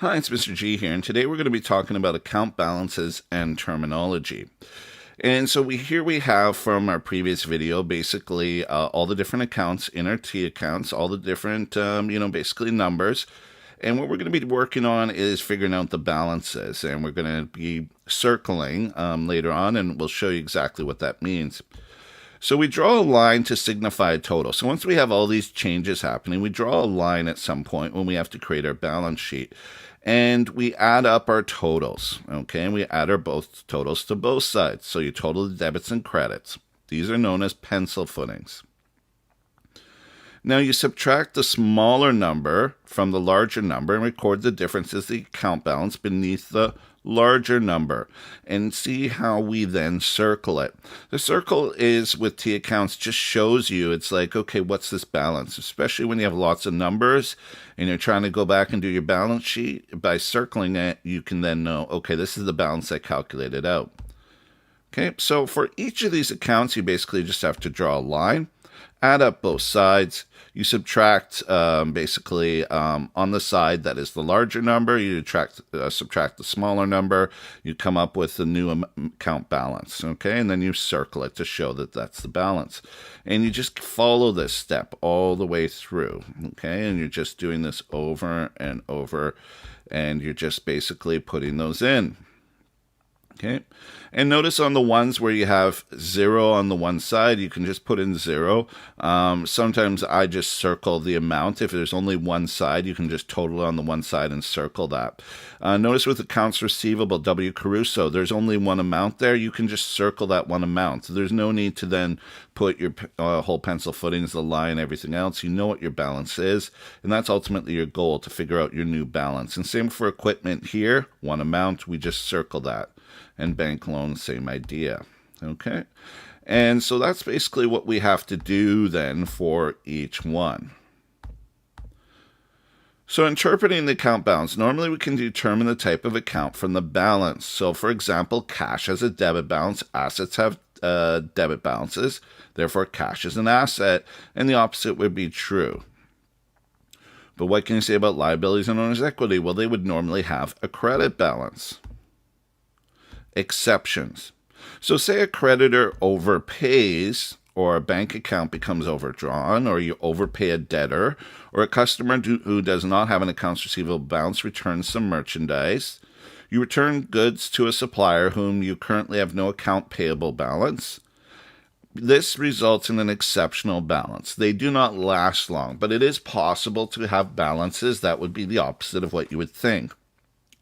Hi, it's Mr. G here, and today we're going to be talking about account balances and terminology. And so here we have from our previous video, basically all the different accounts in our T accounts, all the different, basically numbers. And what we're going to be working on is figuring out the balances, and we're going to be circling later on, and we'll show you exactly what that means. So we draw a line to signify a total. So once we have all these changes happening, we draw a line at some point when we have to create our balance sheet. And we add up our totals, okay? And we add our both totals to both sides. So you total the debits and credits. These are known as pencil footings. Now you subtract the smaller number from the larger number and record the difference as the account balance beneath the larger number, and see how we then circle it. The circle is with T accounts just shows you, it's like, okay, what's this balance? Especially when you have lots of numbers and you're trying to go back and do your balance sheet. By circling it, you can then know, okay, this is the balance I calculated out. Okay, so for each of these accounts, you basically just have to draw a line, add up both sides. You subtract, on the side that is the larger number, you subtract the smaller number, you come up with the new account balance, okay? And then you circle it to show that that's the balance. And you just follow this step all the way through, okay? And you're just doing this over and over, and you're just basically putting those in. Okay, and notice on the ones where you have 0 on the one side, you can just put in 0. Sometimes I just circle the amount. If there's only one side, you can just total on the one side and circle that. Notice with accounts receivable, W. Caruso, there's only one amount there. You can just circle that one amount. So there's no need to then put your whole pencil footings, the line, everything else. You know what your balance is, and that's ultimately your goal, to figure out your new balance. And same for equipment here, one amount, we just circle that. And bank loans, same idea. Okay, and so that's basically what we have to do then for each one. So interpreting the account balance, normally we can determine the type of account from the balance. So for example, cash has a debit balance, assets have debit balances, therefore cash is an asset, and the opposite would be true. But what can you say about liabilities and owner's equity? Well, they would normally have a credit balance. Exceptions. So say a creditor overpays, or a bank account becomes overdrawn, or you overpay a debtor, or a customer who does not have an accounts receivable balance returns some merchandise. You return goods to a supplier whom you currently have no account payable balance. This results in an exceptional balance. They do not last long, but it is possible to have balances that would be the opposite of what you would think.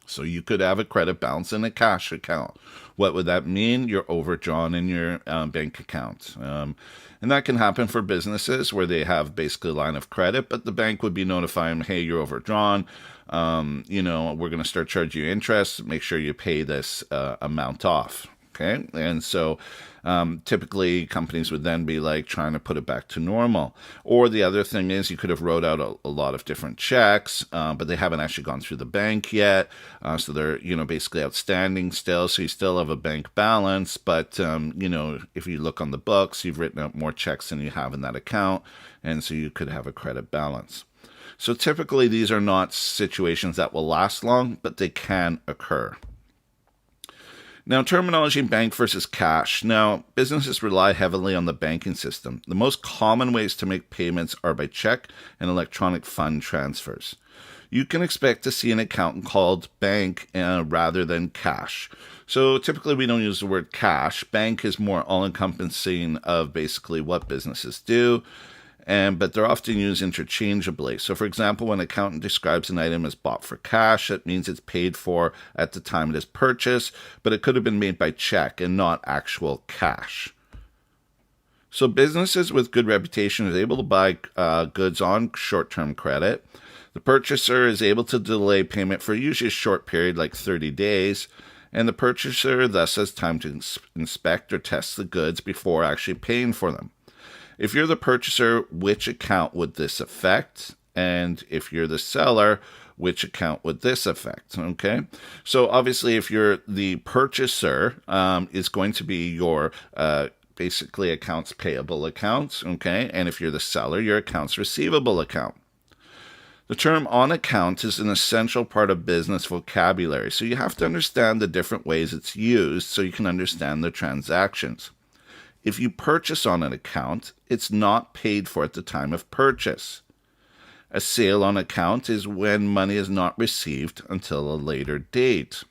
So you could have a credit balance in a cash account. What would that mean? You're overdrawn in your bank account. And that can happen for businesses where they have basically a line of credit, but the bank would be notifying, hey, you're overdrawn. We're going to start charging you interest. Make sure you pay this amount off. Okay, and so typically companies would then be like trying to put it back to normal. Or the other thing is you could have wrote out a lot of different checks, but they haven't actually gone through the bank yet. So they're, basically outstanding still. So you still have a bank balance, but, if you look on the books, you've written out more checks than you have in that account. And so you could have a credit balance. So typically these are not situations that will last long, but they can occur. Now, terminology bank versus cash. Now, businesses rely heavily on the banking system. The most common ways to make payments are by check and electronic fund transfers. You can expect to see an account called bank rather than cash. So typically we don't use the word cash. Bank is more all-encompassing of basically what businesses do. But they're often used interchangeably. So for example, when an accountant describes an item as bought for cash, it means it's paid for at the time it is purchased, but it could have been made by check and not actual cash. So businesses with good reputation is able to buy goods on short-term credit. The purchaser is able to delay payment for usually a short period, like 30 days, and the purchaser thus has time to inspect or test the goods before actually paying for them. If you're the purchaser, which account would this affect? And if you're the seller, which account would this affect? Okay, so obviously if you're the purchaser, is going to be your basically accounts payable account, okay? And if you're the seller, your accounts receivable account. The term on account is an essential part of business vocabulary, so you have to understand the different ways it's used so you can understand the transactions. If you purchase on an account, it's not paid for at the time of purchase. A sale on account is when money is not received until a later date.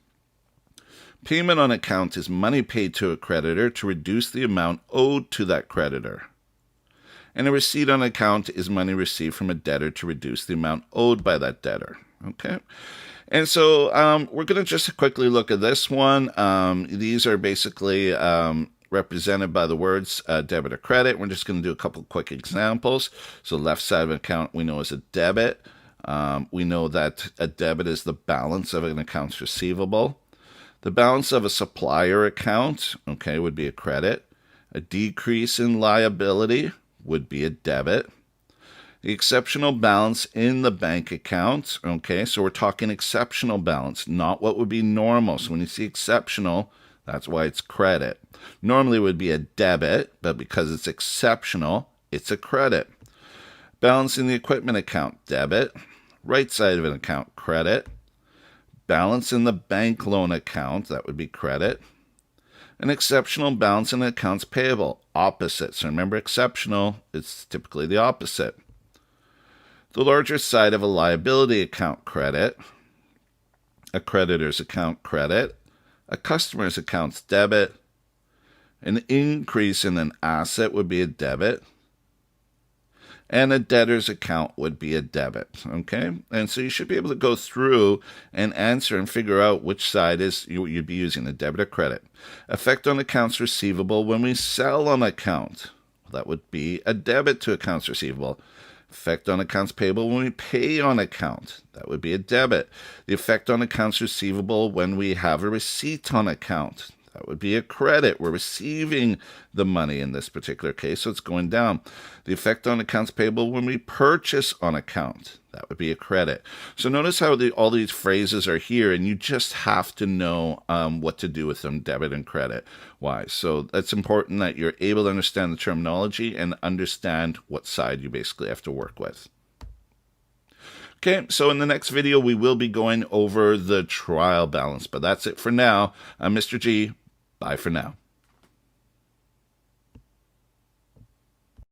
Payment on account is money paid to a creditor to reduce the amount owed to that creditor. And a receipt on account is money received from a debtor to reduce the amount owed by that debtor. Okay? And so we're going to just quickly look at this one. These are basically represented by the words debit or credit. We're just going to do a couple quick examples. So left side of an account we know is a debit. We know that a debit is the balance of an accounts receivable. The balance of a supplier account, okay, would be a credit. A decrease in liability would be a debit. The exceptional balance in the bank account, okay, so we're talking exceptional balance, not what would be normal. So when you see exceptional, that's why it's credit. Normally it would be a debit, but because it's exceptional, it's a credit. Balance in the equipment account, debit. Right side of an account, credit. Balance in the bank loan account, that would be credit. An exceptional balance in accounts payable, opposite. So remember, exceptional is typically the opposite. The larger side of a liability account, credit. A creditor's account, credit. A customer's account's debit. An increase in an asset would be a debit. And a debtor's account would be a debit, okay? And so you should be able to go through and answer and figure out which side is you'd be using, a debit or credit. Effect on accounts receivable when we sell on account. That would be a debit to accounts receivable. Effect on accounts payable when we pay on account. That would be a debit. The effect on accounts receivable when we have a receipt on account. That would be a credit. We're receiving the money in this particular case, so it's going down. The effect on accounts payable when we purchase on account. That would be a credit. So notice how all these phrases are here, and you just have to know what to do with them, debit and credit. Why? So that's important that you're able to understand the terminology and understand what side you basically have to work with. Okay, so in the next video, we will be going over the trial balance, but that's it for now. I'm Mr. G. Bye for now.